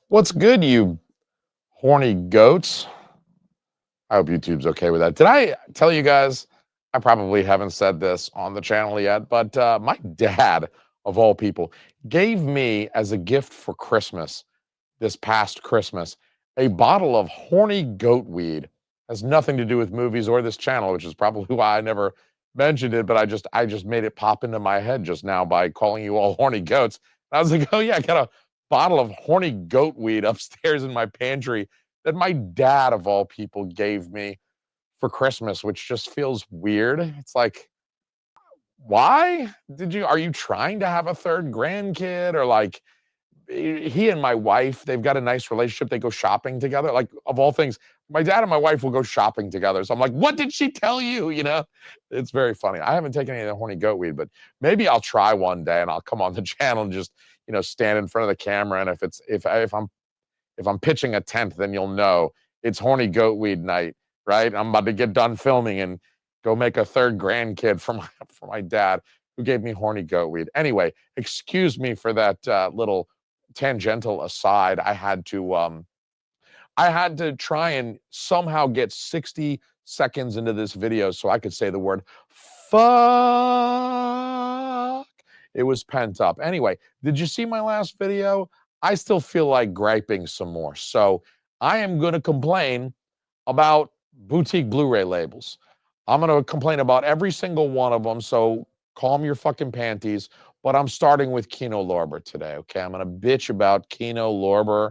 What's good, you horny goats? I hope YouTube's okay with that. Did I tell you guys? I probably haven't said this on the channel yet, but my dad, of all people, gave me as a gift for Christmas, this past Christmas, a bottle of Horny Goat Weed. Has nothing to do with movies or this channel, which is probably why I never mentioned it, but I just made it pop into my head just now by calling you all horny goats. And I was like, oh yeah, I got a bottle of Horny Goat Weed upstairs in my pantry that my dad, of all people, gave me for Christmas, which just feels weird. It's like, why are you trying to have a third grandkid? Or like, he and my wife, they've got a nice relationship. They go shopping together. Like, of all things, my dad and my wife will go shopping together. So I'm like, what did she tell you? You know, it's very funny. I haven't taken any of the Horny Goat Weed, but maybe I'll try one day and I'll come on the channel and just, stand in front of the camera. And if I'm pitching a tent, then you'll know it's Horny Goat Weed night, right? I'm about to get done filming and go make a third grandkid for my dad, who gave me Horny Goat Weed. Anyway, excuse me for that little tangential aside. I had to try and somehow get 60 seconds into this video so I could say the word fuck. It was pent up. Anyway, did you see my last video? I still feel like griping some more. So I am going to complain about boutique Blu-ray labels. I'm going to complain about every single one of them. So calm your fucking panties. But I'm starting with Kino Lorber today. Okay. I'm going to bitch about Kino Lorber.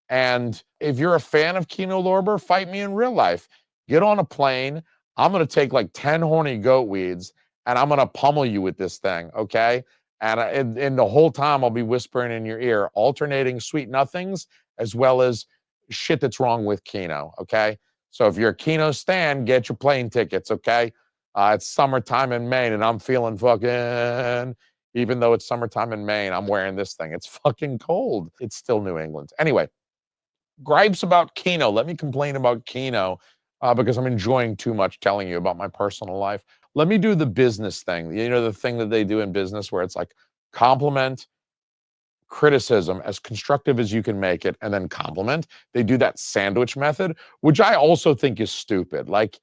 And if you're a fan of Kino Lorber, fight me in real life. Get on a plane. I'm going to take like 10 horny goat weeds and I'm going to pummel you with this thing, okay? And the whole time I'll be whispering in your ear, alternating sweet nothings as well as shit that's wrong with Kino, okay? So if you're a Kino stan, get your plane tickets, okay? It's summertime in Maine and I'm feeling fucking, even though it's summertime in Maine, I'm wearing this thing. It's fucking cold. It's still New England. Anyway, gripes about Kino. Let me complain about Kino because I'm enjoying too much telling you about my personal life. Let me do the business thing. You know, the thing that they do in business where it's like compliment, criticism, as constructive as you can make it, and then compliment. They do that sandwich method, which I also think is stupid. Like,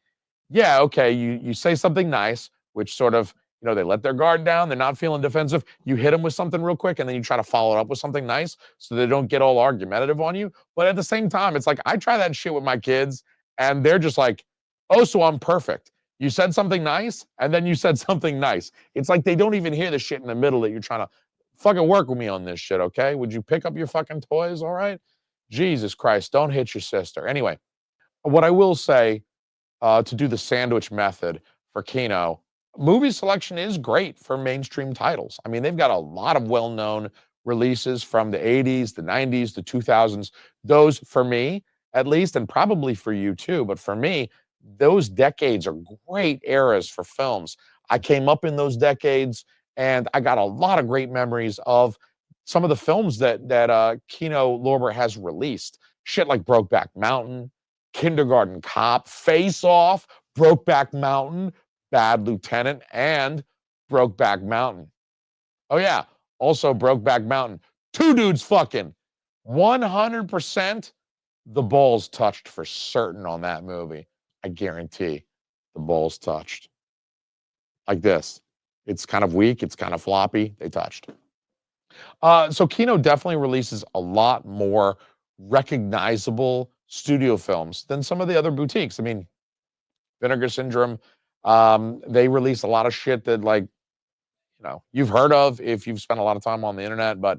yeah, okay, you say something nice, which sort of, they let their guard down, they're not feeling defensive. You hit them with something real quick, and then you try to follow it up with something nice so they don't get all argumentative on you. But at the same time, it's like I try that shit with my kids, and they're just like, oh, so I'm perfect. You said something nice, and then you said something nice. It's like they don't even hear the shit in the middle that you're trying to fucking work with me on this shit, okay? Would you pick up your fucking toys, all right? Jesus Christ, don't hit your sister. Anyway, what I will say, to do the sandwich method for Kino, movie selection is great for mainstream titles. I mean, they've got a lot of well-known releases from the 80s, the 90s, the 2000s. Those, for me, at least, and probably for you too, but for me, those decades are great eras for films. I came up in those decades, and I got a lot of great memories of some of the films that Kino Lorber has released. Shit like Brokeback Mountain, Kindergarten Cop, Face Off, Brokeback Mountain, Bad Lieutenant, and Brokeback Mountain. Oh, yeah. Also, Brokeback Mountain. Two dudes fucking. 100% the balls touched for certain on that movie. I guarantee the balls touched. Like this. It's kind of weak. It's kind of floppy. They touched. So Kino definitely releases a lot more recognizable studio films than some of the other boutiques. I mean, Vinegar Syndrome, they release a lot of shit that, like, you've heard of if you've spent a lot of time on the internet, but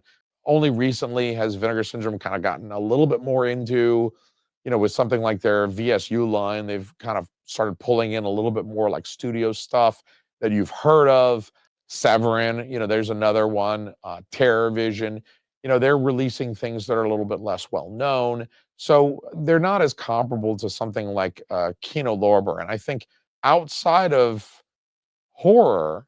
only recently has Vinegar Syndrome kind of gotten a little bit more into, with something like their VSU line. They've kind of started pulling in a little bit more like studio stuff that you've heard of. Severin, there's another one, Terror Vision. They're releasing things that are a little bit less well known. So they're not as comparable to something like Kino Lorber. And I think outside of horror,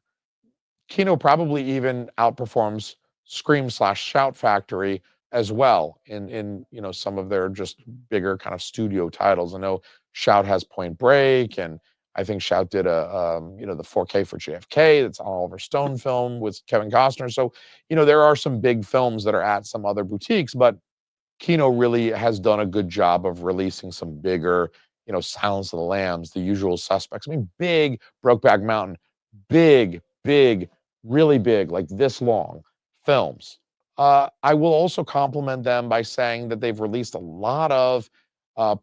Kino probably even outperforms Scream/Shout Factory as well in some of their just bigger kind of studio titles. I know Shout has Point Break, and I think Shout did the 4K for JFK. That's an Oliver Stone film with Kevin Costner. So, there are some big films that are at some other boutiques, but Kino really has done a good job of releasing some bigger, Silence of the Lambs, The Usual Suspects. I mean, big Brokeback Mountain, big, big, really big, like this long films. I will also compliment them by saying that they've released a lot of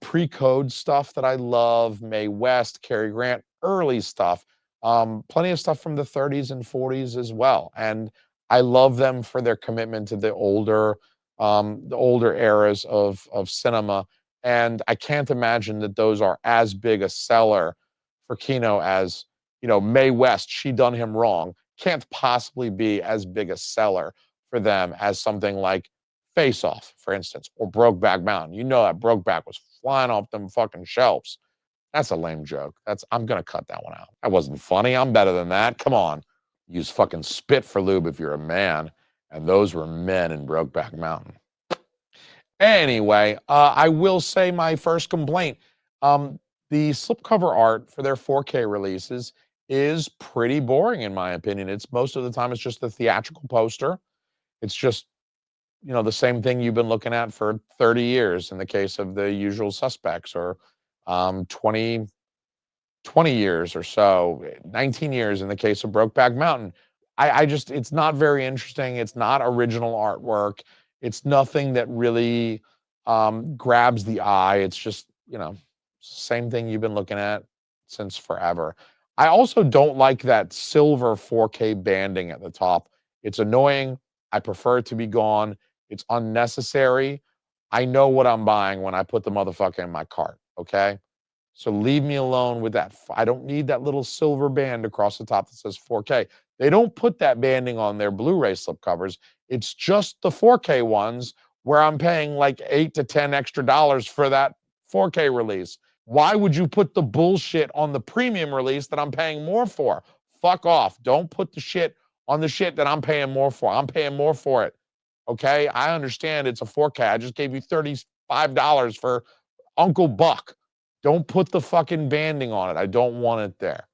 pre-code stuff that I love. Mae West, Cary Grant, early stuff. Plenty of stuff from the 30s and 40s as well. And I love them for their commitment to the older eras of cinema. And I can't imagine that those are as big a seller for Kino as, Mae West, She Done Him Wrong, can't possibly be as big a seller for them as something like Face Off, for instance, or Brokeback Mountain. You know that Brokeback was flying off them fucking shelves. That's a lame joke. I'm gonna cut that one out. That wasn't funny. I'm better than that. Come on. Use fucking spit for lube if you're a man. And those were men in Brokeback Mountain. Anyway, I will say my first complaint. The slipcover art for their 4K releases is pretty boring in my opinion. It's most of the time it's just the theatrical poster. It's just, the same thing you've been looking at for 30 years in the case of The Usual Suspects, or 20 years or so, 19 years in the case of Brokeback Mountain. I just, it's not very interesting. It's not original artwork. It's nothing that really grabs the eye. It's just, same thing you've been looking at since forever. I also don't like that silver 4K banding at the top. It's annoying. I prefer it to be gone. It's unnecessary. I know what I'm buying when I put the motherfucker in my cart, okay? So leave me alone with that. I don't need that little silver band across the top that says 4K. They don't put that banding on their Blu-ray slipcovers. It's just the 4K ones where I'm paying like $8 to $10 extra for that 4K release. Why would you put the bullshit on the premium release that I'm paying more for? Fuck off. Don't put the shit on the shit that I'm paying more for. I'm paying more for it. Okay? I understand it's a 4K. I just gave you $35 for Uncle Buck. Don't put the fucking banding on it. I don't want it there.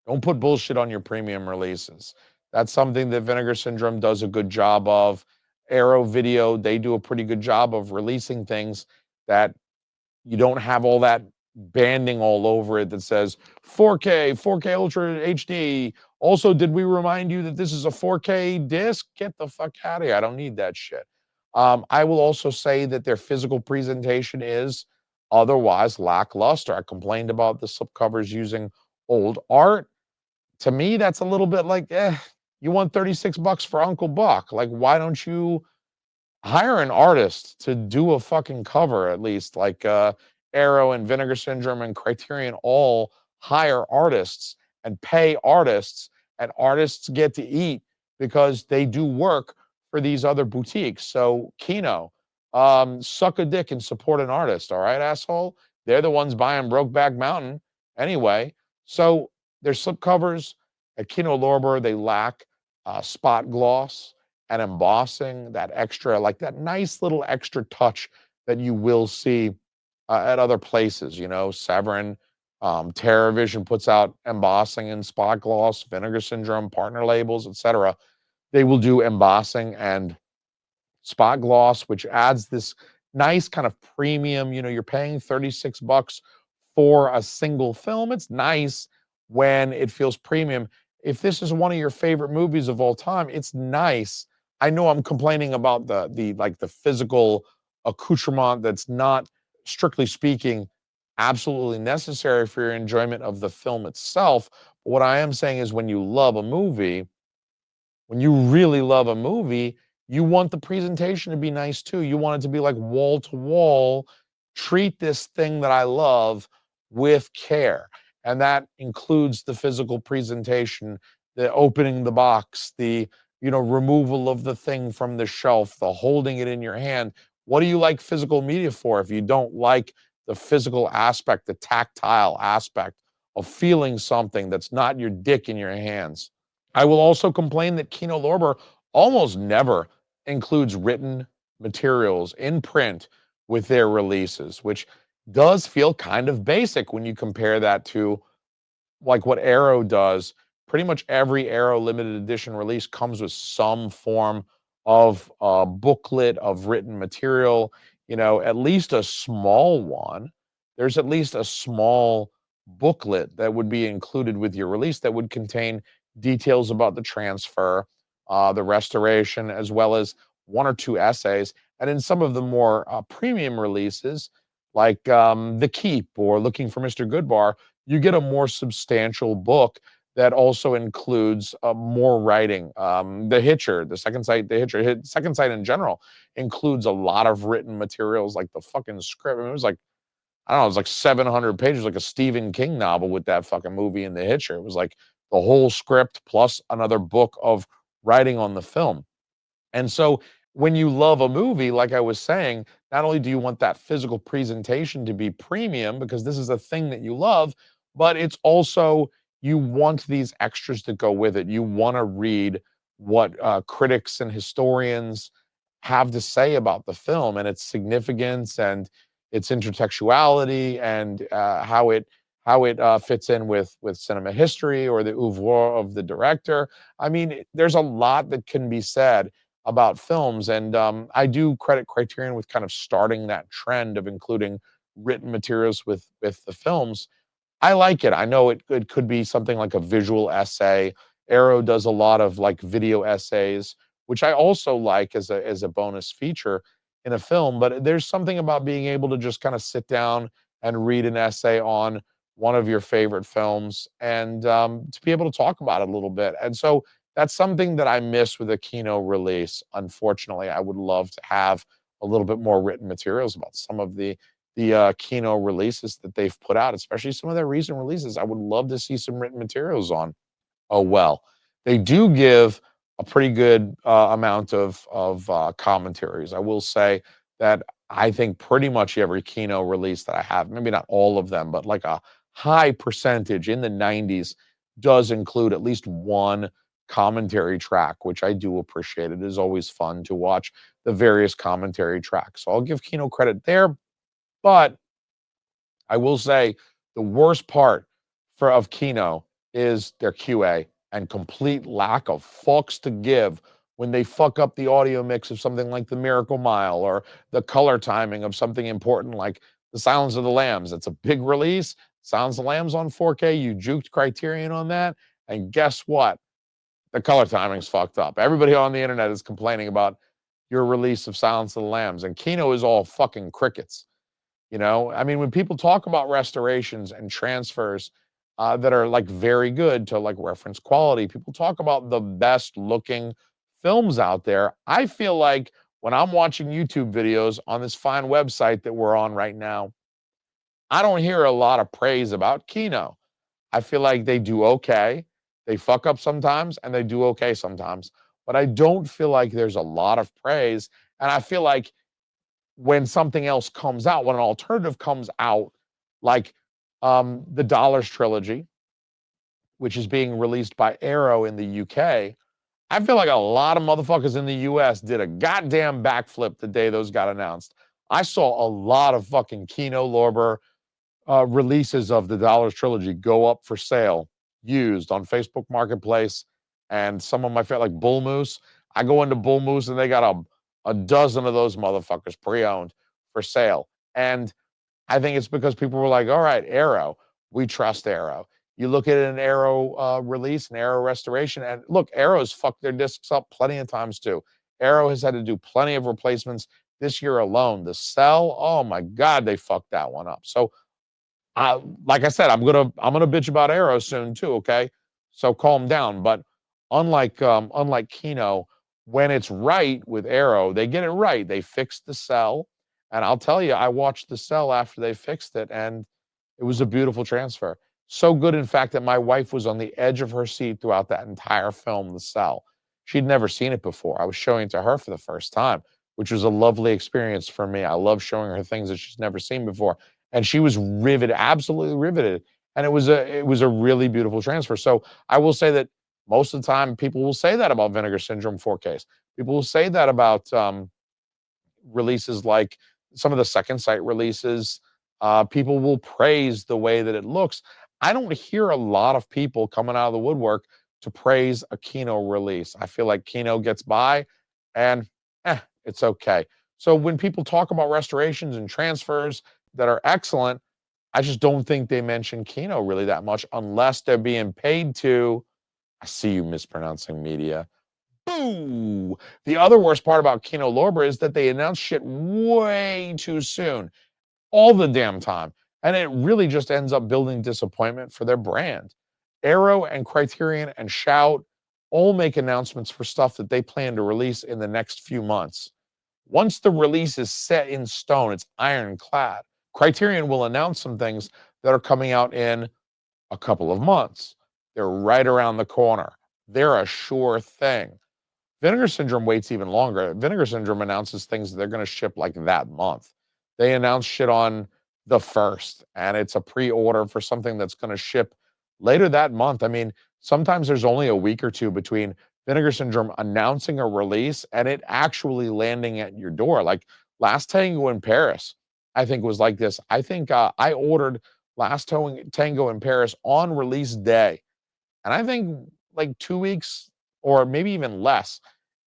Don't put bullshit on your premium releases. That's something that Vinegar Syndrome does a good job of. Arrow Video, they do a pretty good job of releasing things that you don't have all that banding all over it that says 4K, 4K Ultra HD. Also, did we remind you that this is a 4K disc? Get the fuck out of here. I don't need that shit. I will also say that their physical presentation is otherwise lackluster. I complained about the slipcovers using old art. To me, that's a little bit like, you want 36 bucks for Uncle Buck. Like, why don't you hire an artist to do a fucking cover at least? Like Arrow and Vinegar Syndrome and Criterion all hire artists and pay artists, and artists get to eat because they do work for these other boutiques. So Kino, suck a dick and support an artist, all right, asshole? They're the ones buying Brokeback Mountain anyway. So their slipcovers at Kino Lorber, they lack spot gloss and embossing, that extra, like that nice little extra touch that you will see at other places. Severin, TerraVision puts out embossing and spot gloss, Vinegar Syndrome, partner labels, etc. They will do embossing and spot gloss, which adds this nice kind of premium. You're paying 36 bucks for a single film. It's nice when it feels premium. If this is one of your favorite movies of all time, it's nice. I know I'm complaining about the physical accoutrement that's not, strictly speaking, absolutely necessary for your enjoyment of the film itself. But what I am saying is, when you love a movie, when you really love a movie, you want the presentation to be nice too. You want it to be like wall to wall. Treat this thing that I love with care. And that includes the physical presentation, the opening the box, the removal of the thing from the shelf, the holding it in your hand. What do you like physical media for if you don't like the physical aspect, the tactile aspect of feeling something that's not your dick in your hands? I will also complain that Kino Lorber almost never includes written materials in print with their releases, which does feel kind of basic when you compare that to like what Arrow does, pretty much every Arrow limited edition release comes with some form of booklet of written material, at least a small one. There's at least a small booklet that would be included with your release that would contain details about the transfer, the restoration, as well as one or two essays. And in some of the more premium releases, like The Keep or Looking for Mr. Goodbar, you get a more substantial book that also includes more writing. The Hitcher, the Second Sight, the Hitcher, Second Sight in general includes a lot of written materials, like the fucking script. I mean, it was like, I don't know, it was like 700 pages, like a Stephen King novel with that fucking movie in The Hitcher. It was like the whole script plus another book of writing on the film. And so when you love a movie, like I was saying, not only do you want that physical presentation to be premium because this is a thing that you love, but it's also you want these extras to go with it. You want to read what critics and historians have to say about the film and its significance and its intertextuality and how it fits in with cinema history or the oeuvre of the director. I mean, there's a lot that can be said about films. And I do credit Criterion with kind of starting that trend of including written materials with the films. I like it. I know it could be something like a visual essay. Arrow does a lot of like video essays, which I also like as a bonus feature in a film. But there's something about being able to just kind of sit down and read an essay on one of your favorite films and to be able to talk about it a little bit. And so that's something that I miss with a Kino release. Unfortunately, I would love to have a little bit more written materials about some of the Kino releases that they've put out, especially some of their recent releases. I would love to see some written materials on. Oh well, they do give a pretty good amount of commentaries. I will say that I think pretty much every Kino release that I have, maybe not all of them, but like a high percentage in the 90s does include at least one commentary track, which I do appreciate. It is always fun to watch the various commentary tracks. So I'll give Kino credit there, but I will say the worst part of Kino is their QA and complete lack of fucks to give when they fuck up the audio mix of something like The Miracle Mile or the color timing of something important like The Silence of the Lambs. It's a big release. Silence of the Lambs on 4K. You juked Criterion on that. And guess what? The color timing's fucked up. Everybody on the internet is complaining about your release of Silence of the Lambs. And Kino is all fucking crickets. I mean, when people talk about restorations and transfers that are like very good to like reference quality, people talk about the best looking films out there. I feel like when I'm watching YouTube videos on this fine website that we're on right now, I don't hear a lot of praise about Kino. I feel like they do okay. They fuck up sometimes and they do okay sometimes. But I don't feel like there's a lot of praise. And I feel like when something else comes out, when an alternative comes out, like the Dollars trilogy, which is being released by Arrow in the UK, I feel like a lot of motherfuckers in the US did a goddamn backflip the day those got announced. I saw a lot of fucking Kino Lorber releases of the Dollars trilogy go up for sale, used on Facebook Marketplace, and some of my favorite, like Bull Moose. I go into Bull Moose and they got a dozen of those motherfuckers pre-owned for sale. And I think it's because people were like, all right, Arrow, we trust Arrow. You look at an Arrow release, an Arrow restoration, and look, Arrow's fucked their discs up plenty of times too. Arrow has had to do plenty of replacements this year alone. The Cell, oh my God, they fucked that one up. So like I said, I'm gonna bitch about Arrow soon too. Okay, so calm down. But unlike Kino, when it's right with Arrow, they get it right. They fixed the Cell, and I'll tell you, I watched the Cell after they fixed it, and it was a beautiful transfer. So good, in fact, that my wife was on the edge of her seat throughout that entire film, The Cell. She'd never seen it before. I was showing it to her for the first time, which was a lovely experience for me. I love showing her things that she's never seen before, and she was riveted, absolutely riveted. And it was a really beautiful transfer. So I will say that most of the time, people will say that about Vinegar Syndrome 4Ks. People will say that about releases like some of the Second Sight releases. People will praise the way that it looks. I don't hear a lot of people coming out of the woodwork to praise a Kino release. I feel like Kino gets by and it's okay. So when people talk about restorations and transfers that are excellent, I just don't think they mention Kino really that much unless they're being paid to. I see you mispronouncing media. Boo! The other worst part about Kino Lorber is that they announce shit way too soon, all the damn time. And it really just ends up building disappointment for their brand. Arrow and Criterion and Shout all make announcements for stuff that they plan to release in the next few months. Once the release is set in stone, it's ironclad. Criterion will announce some things that are coming out in a couple of months. They're right around the corner. They're a sure thing. Vinegar Syndrome waits even longer. Vinegar Syndrome announces things that they're going to ship like that month. They announce shit on the 1st, and it's a pre-order for something that's going to ship later that month. I mean, sometimes there's only a week or two between Vinegar Syndrome announcing a release and it actually landing at your door. Like Last Tango in Paris, I think was like this. I think I ordered Last Tango in Paris on release day. And I think like 2 weeks or maybe even less,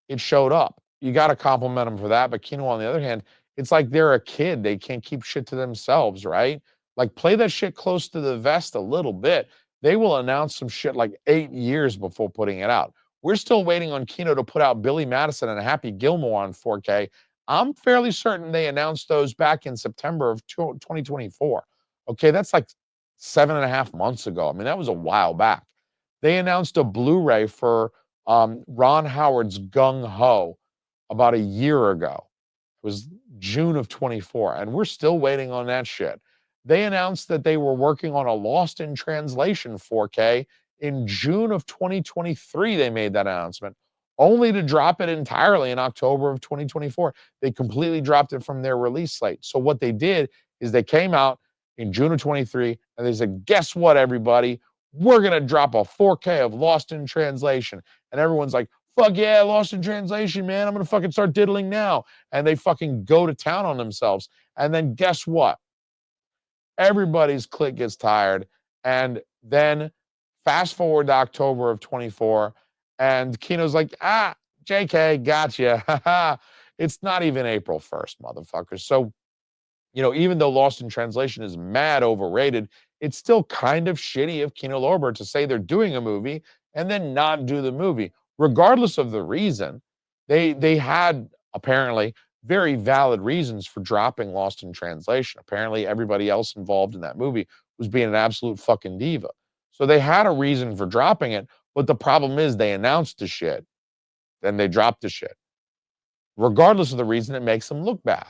it showed up. You got to compliment them for that. But Kino, on the other hand, it's like they're a kid. They can't keep shit to themselves, right? Like play that shit close to the vest a little bit. They will announce some shit like 8 years before putting it out. We're still waiting on Kino to put out Billy Madison and Happy Gilmore on 4K. I'm fairly certain they announced those back in September of 2024. Okay, that's like 7.5 months ago. I mean, that was a while back. They announced a Blu-ray for Ron Howard's Gung Ho about a year ago. It was June of 24, and we're still waiting on that shit. They announced that they were working on a Lost in Translation 4K in June of 2023. They made that announcement, only to drop it entirely in October of 2024. They completely dropped it from their release slate. So what they did is they came out in June of 23 and they said, guess what, everybody? We're going to drop a 4K of Lost in Translation. And everyone's like, fuck yeah, Lost in Translation, man. I'm going to fucking start diddling now. And they fucking go to town on themselves. And then guess what? Everybody's click gets tired. And then fast forward to October of 24, and Kino's like, JK, gotcha. It's not even April 1st, motherfuckers. So, even though Lost in Translation is mad overrated, it's still kind of shitty of Kino Lorber to say they're doing a movie and then not do the movie, regardless of the reason. They had apparently very valid reasons for dropping Lost in Translation. Apparently, everybody else involved in that movie was being an absolute fucking diva. So they had a reason for dropping it, but the problem is they announced the shit, then they dropped the shit. Regardless of the reason, it makes them look bad.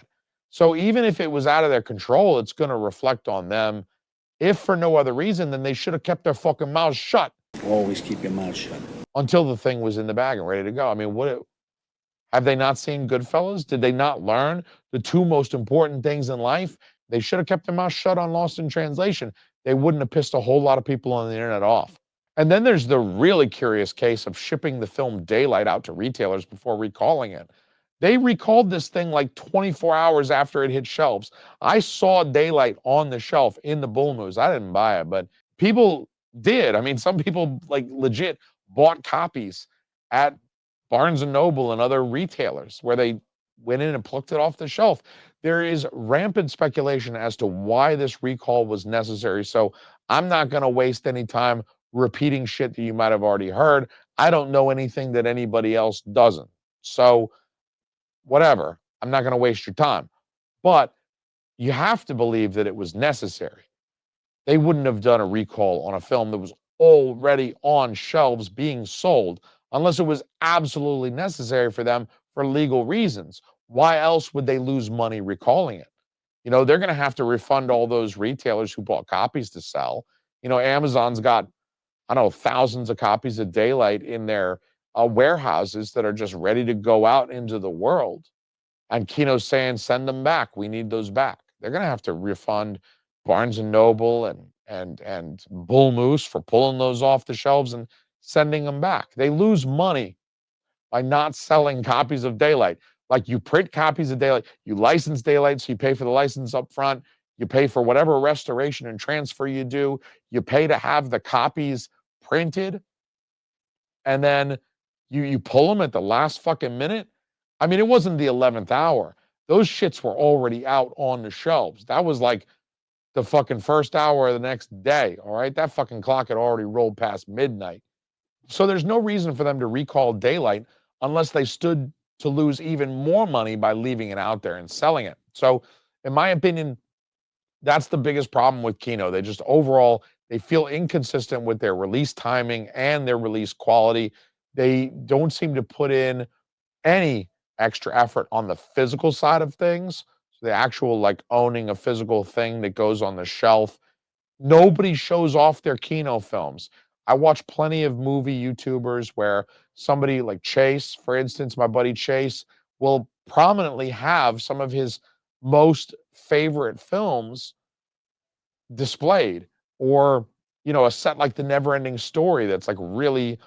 So even if it was out of their control, it's going to reflect on them. If for no other reason, then they should have kept their fucking mouths shut. Always keep your mouth shut. Until the thing was in the bag and ready to go. I mean, have they not seen Goodfellas? Did they not learn the two most important things in life? They should have kept their mouth shut on Lost in Translation. They wouldn't have pissed a whole lot of people on the internet off. And then there's the really curious case of shipping the film Daylight out to retailers before recalling it. They recalled this thing like 24 hours after it hit shelves. I saw Daylight on the shelf in the Bull Moose. I didn't buy it, but people did. I mean, some people like legit bought copies at Barnes and Noble and other retailers where they went in and plucked it off the shelf. There is rampant speculation as to why this recall was necessary. So I'm not going to waste any time repeating shit that you might have already heard. I don't know anything that anybody else doesn't. So whatever, I'm not going to waste your time. But you have to believe that it was necessary. They wouldn't have done a recall on a film that was already on shelves being sold unless it was absolutely necessary for them for legal reasons. Why else would they lose money recalling it? They're going to have to refund all those retailers who bought copies to sell. Amazon's got, I don't know, thousands of copies of Daylight in their warehouses that are just ready to go out into the world. And Kino's saying, send them back. We need those back. They're going to have to refund Barnes and Noble and Bull Moose for pulling those off the shelves and sending them back. They lose money by not selling copies of Daylight. Like, you print copies of Daylight, you license Daylight, so you pay for the license up front. You pay for whatever restoration and transfer you do. You pay to have the copies printed. And then you pull them at the last fucking minute. I mean, it wasn't the 11th hour. Those shits were already out on the shelves. That was like the fucking first hour of the next day. All right. That fucking clock had already rolled past midnight. So there's no reason for them to recall Daylight unless they stood to lose even more money by leaving it out there and selling it. So, in my opinion, that's the biggest problem with Kino. They just overall, they feel inconsistent with their release timing and their release quality. They don't seem to put in any extra effort on the physical side of things. So the actual like owning a physical thing that goes on the shelf. Nobody shows off their Kino films. I watch plenty of movie YouTubers where somebody like Chase, for instance, my buddy Chase, will prominently have some of his most favorite films displayed, or a set like the Never Ending Story that's like really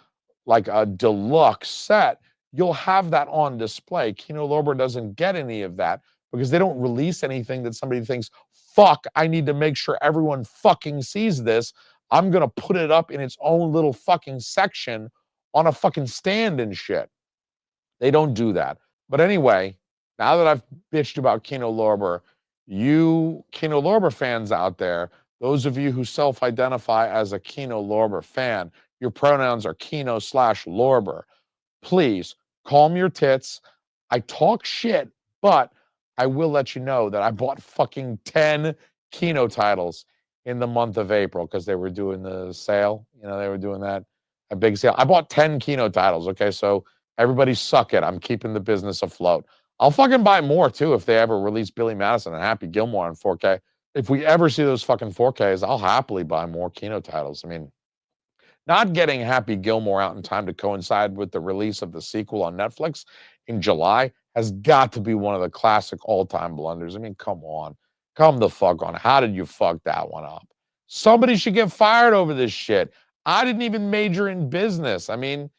like a deluxe set. You'll have that on display. Kino Lorber doesn't get any of that because they don't release anything that somebody thinks, fuck, I need to make sure everyone fucking sees this. I'm gonna put it up in its own little fucking section on a fucking stand and shit. They don't do that. But anyway, now that I've bitched about Kino Lorber, you Kino Lorber fans out there, those of you who self-identify as a Kino Lorber fan, your pronouns are Kino/Lorber. Please calm your tits. I talk shit, but I will let you know that I bought fucking 10 Kino titles in the month of April because they were doing the sale. They were doing that a big sale. I bought 10 Kino titles. Okay, so everybody suck it. I'm keeping the business afloat. I'll fucking buy more too if they ever release Billy Madison and Happy Gilmore on 4K. If we ever see those fucking 4Ks, I'll happily buy more Kino titles. I mean, not getting Happy Gilmore out in time to coincide with the release of the sequel on Netflix in July has got to be one of the classic all-time blunders. I mean, come on. Come the fuck on. How did you fuck that one up? Somebody should get fired over this shit. I didn't even major in business. I mean,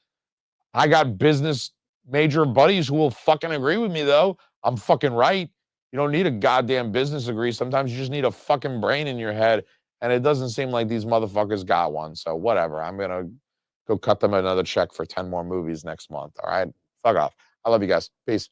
I got business major buddies who will fucking agree with me, though. I'm fucking right. You don't need a goddamn business degree. Sometimes you just need a fucking brain in your head. And it doesn't seem like these motherfuckers got one. So whatever. I'm going to go cut them another check for 10 more movies next month. All right. Fuck off. I love you guys. Peace.